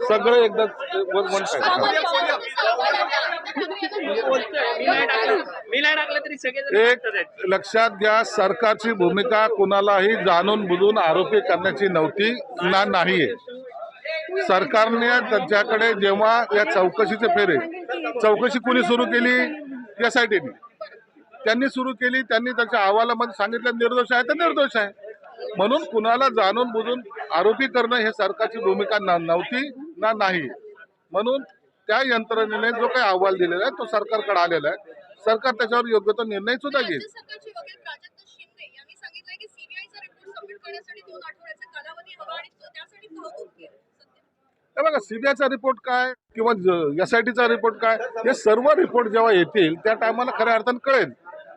सगळे एकदा एक लक्षात घ्या, सरकारची भूमिका कुणालाही जाणून बुजून आरोपी करण्याची नव्हती ना नाहीये. सरकारने त्यांच्याकडे जेव्हा या चौकशीचे फेरे चौकशी कुणी सुरू केली, SITने त्यांनी सुरू केली. त्यांनी त्याच्या अहवालामध्ये सांगितलं निर्दोष आहे तर निर्दोष आहे. म्हणून कुणाला जाणून बुजून आरोपी करणं हे सरकारची भूमिका नव्हती ना नाही. म्हणून त्या यंत्रणेने जो काही अहवाल दिलेला आहे तो सरकारकडे आलेला आहे. सरकार त्याच्यावर योग्य तो निर्णय सुद्धा घेईल. बघा, सीबीआयचा रिपोर्ट काय किंवा SITचा रिपोर्ट काय, हे सर्व रिपोर्ट जेव्हा येतील त्या टायमाला खऱ्या अर्थाने कळेल.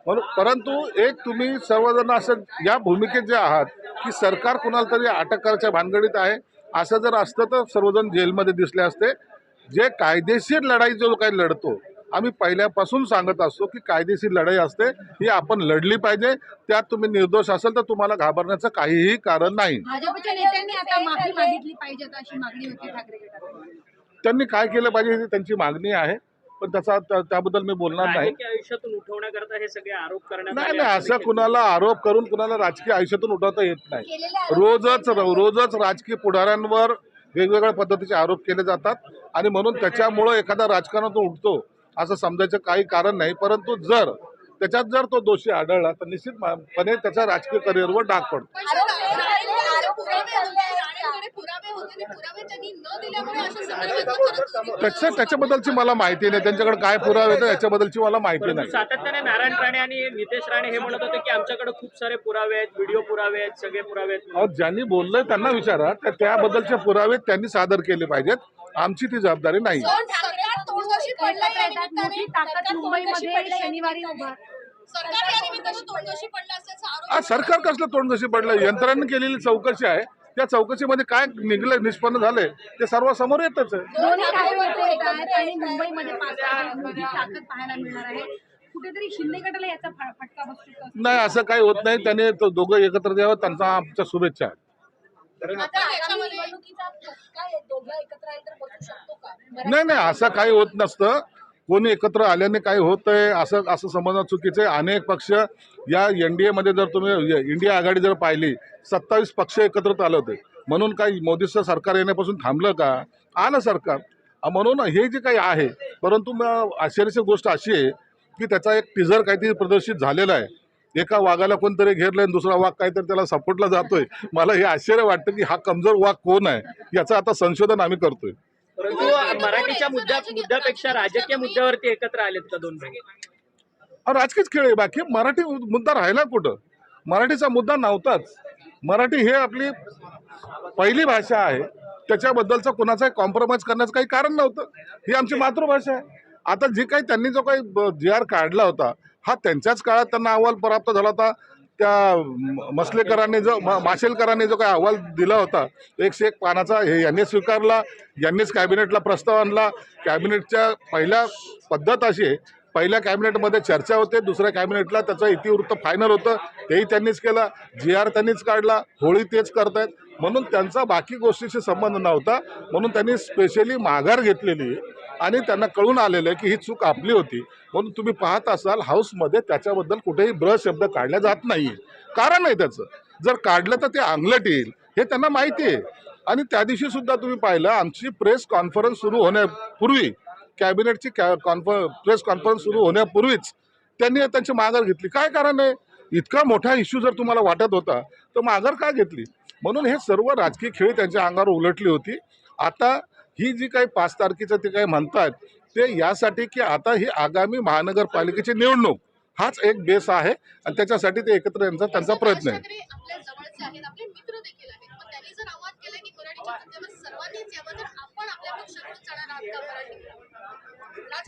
म्हणून परंतु एक तुम्ही सर्वजण असं या भूमिकेत जे आहात की सरकार कुणाला तरी अटक करायच्या भानगडीत आहे, असं जर असतं तर सर्वजण जेलमध्ये दिसले असते. जे कायदेशीर लढाई जो काही लढतो, आम्ही पहिल्यापासून सांगत असतो की कायदेशीर लढाई असते, ही आपण लढली पाहिजे. त्यात तुम्ही निर्दोष असेल तर तुम्हाला घाबरण्याचं काहीही कारण नाही. भाजपच्या नेत्यांनी आता माफी मागितली पाहिजे अशी मागणी होती ठाकरे गटाकडून. त्यांनी काय केलं पाहिजे ही त्यांची मागणी आहे, पण त्याबद्दल मी बोलणार नाही. आयुष्यातून उठवण्याकरता हे सगळे आरोप करण्यात नाही, असं कुणाला आरोप करून कुणाला राजकीय आयुष्यातून उठवता येत नाही. रोजच राजकीय पुढाऱ्यांवर वेगवेगळ्या पद्धतीचे आरोप केले जातात आणि म्हणून त्याच्यामुळं एखादा राजकारणातून उठतो असं समजायचं काही कारण नाही. परंतु त्याच्यात जर तो दोषी आढळला तर निश्चितपणे त्याच्या राजकीय करिअरवर डाग पडतो. त्याच्याबद्दलची मला माहिती नाही, त्यांच्याकडे काय पुरावे आहेत याच्याबद्दलची मला माहिती नाही. सातत्याने नारायण राणे आणि नितेश राणे हे म्हणत होते की आमच्याकडे खूप सारे पुरावे आहेत, व्हिडिओ पुरावे आहेत, सगळे पुरावे आहेत. ज्यांनी बोललंय त्यांना विचारा, त्याबद्दलचे पुरावे त्यांनी सादर केले पाहिजेत. आमची ती जबाबदारी नाही. सरकार कसलं तोंडघशी पडलं? यंत्रणांनी केलेली चौकशी आहे, त्या चौकशीमध्ये काय निघलं, निष्पन्न झाले ते सर्व समोर येतच आहे. नाही, असं काही होत नाही. त्याने तो दोघं एकत्र द्यावं, त्यांचा आमच्या शुभेच्छा आहेत. नाही, असं काही होत नसतं. कोणी एकत्र आल्याने काही होतंय असं समजणं चुकीचं आहे. अनेक पक्ष या NDA मध्ये जर तुम्ही इंडिया आघाडी जर पाहिली, 27 पक्ष एकत्रित आले होते. म्हणून काही मोदीचं सरकार येण्यापासून थांबलं का? आलं सरकार. म्हणून हे जे काही आहे, परंतु आश्चर्याची गोष्ट अशी आहे की त्याचा एक टीजर काहीतरी प्रदर्शित झालेला आहे. एका वाघाला कोणतरी घेरलंय, दुसरा वाघ काहीतरी त्याला सपोर्टला जातोय. मला हे आश्चर्य वाटतं की हा कमजोर वाघ कोण आहे, याचं आता संशोधन आम्ही करतोय. परंतु मराठीच्या मुद्द्यापेक्षा राजकीय मुद्द्यावरती एकत्र आलेत का दोन भाई? राजकीय खेळ आहे. बाकी मराठी मुद्दा राहिला कुठं? मराठीचा मुद्दा नव्हताच. मराठी हे आपली पहिली भाषा आहे, त्याच्याबद्दलचा कुणाचाही कॉम्प्रोमाइज करण्याचं काही कारण नव्हतं. ही आमची मातृभाषा आहे. आता जी काही त्यांनी जो काही GR काढला होता, हा त्यांच्याच काळात त्यांना अहवाल प्राप्त झाला होता. त्या माशेलकरांनी जो काही अहवाल दिला होता 101 पानाचा, हे यांनी स्वीकारला. यांनीच कॅबिनेटला प्रस्ताव आणला. कॅबिनेटच्या पहिल्या पद्धत अशी आहे, पहिल्या कॅबिनेटमध्ये चर्चा होते, दुसऱ्या कॅबिनेटला त्याचं इतिवृत्त फायनल होतं, तेही त्यांनीच केलं. GR त्यांनीच काढला. होळी तेच करतायत. म्हणून त्यांचा बाकी गोष्टीशी संबंध नव्हता. म्हणून त्यांनी स्पेशली माघार घेतलेली आणि त्यांना कळून आलेलं आहे की ही चूक आपली होती. म्हणून तुम्ही पाहत असाल हाऊसमध्ये त्याच्याबद्दल कुठेही शब्द काढला जात नाहीये. कारण आहे त्याचं. जर काढलं तर ते अंगलट येईल हे त्यांना माहिती आहे. आणि त्या दिवशी सुद्धा तुम्ही पाहिलं, आमची प्रेस कॉन्फरन्स सुरू होण्यापूर्वी, कॅबिनेटची प्रेस कॉन्फरन्स सुरू होण्यापूर्वीच त्यांनी त्यांची माघार घेतली. काय कारण आहे? इतका मोठा इश्यू जर तुम्हाला वाटत होता तर माघार का घेतली? म्हणून हे सर्व राजकीय खेळ त्यांच्या अंगावर उलटली होती. आता ही जी काही 5 तारखेचं ते काही म्हणतात ते यासाठी की आता ही आगामी महानगरपालिकेची निवडणूक हाच एक बेस आहे आणि त्याच्यासाठी ते एकत्र यांचा त्यांचा प्रयत्न आहे.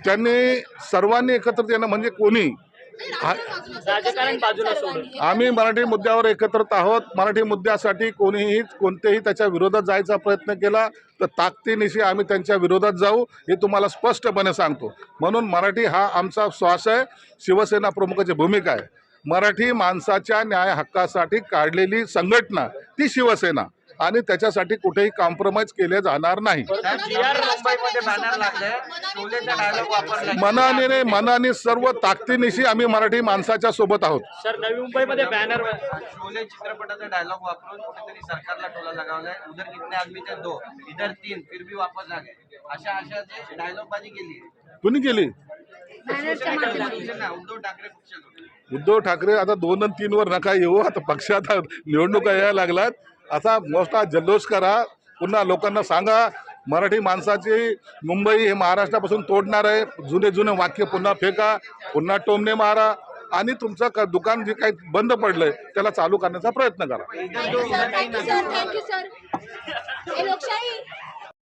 त्यांनी सर्वांनी एकत्र येणं म्हणजे कोणी, राजकारण बाजूला सोडून आम्ही मराठी मुद्द्यावर एकत्रित आहोत. मराठी मुद्द्यासाठी कोणतेही त्याच्या विरोधात जायचा प्रयत्न केला तर ताकदीनिशी आम्ही त्यांच्या विरोधात जाऊ, हे तुम्हाला स्पष्टपणे सांगतो. म्हणून मराठी हा आमचा श्वास आहे. शिवसेना प्रमुखाची भूमिका आहे. मराठी माणसाच्या न्याय हक्कासाठी काढलेली संघटना ती शिवसेना. आणि त्याच्यासाठी कुठेही कॉम्प्रोमाइज केले जाणार नाही. मुंबईमध्ये बॅनर लागले, शोलेचा डायलॉग वापरला. मनाने सर्व ताकदीनिशी आम्ही मराठी माणसाच्या सोबत आहोत. सर नवी मुंबईमध्ये बॅनर शोले चित्रपटाचा डायलॉग वापरून कुठेतरी सरकारला टोला लगावलाय. उधर कितने आदमी थे, 2 इधर 3 फिर भी वापस आ गए. अशाचे डायलॉग बाजी केली. कुणी केली? शिवसेना, उद्धव ठाकरे पक्षातून. उद्धव ठाकरे आता 2 आणि 3 वर नका येऊ. आता पक्षात निवडणुका यायला लागलात. असा मोठा जल्लोष करा. पुन्हा लोकांना सांगा मराठी माणसाची मुंबई हे महाराष्ट्रापासून तोडणार आहे. जुने वाक्य पुन्हा फेका, पुन्हा टोमणे मारा आणि तुमचं दुकान जे काही बंद पडलंय त्याला चालू करण्याचा प्रयत्न करा. Thank you sir. हे लोकशाही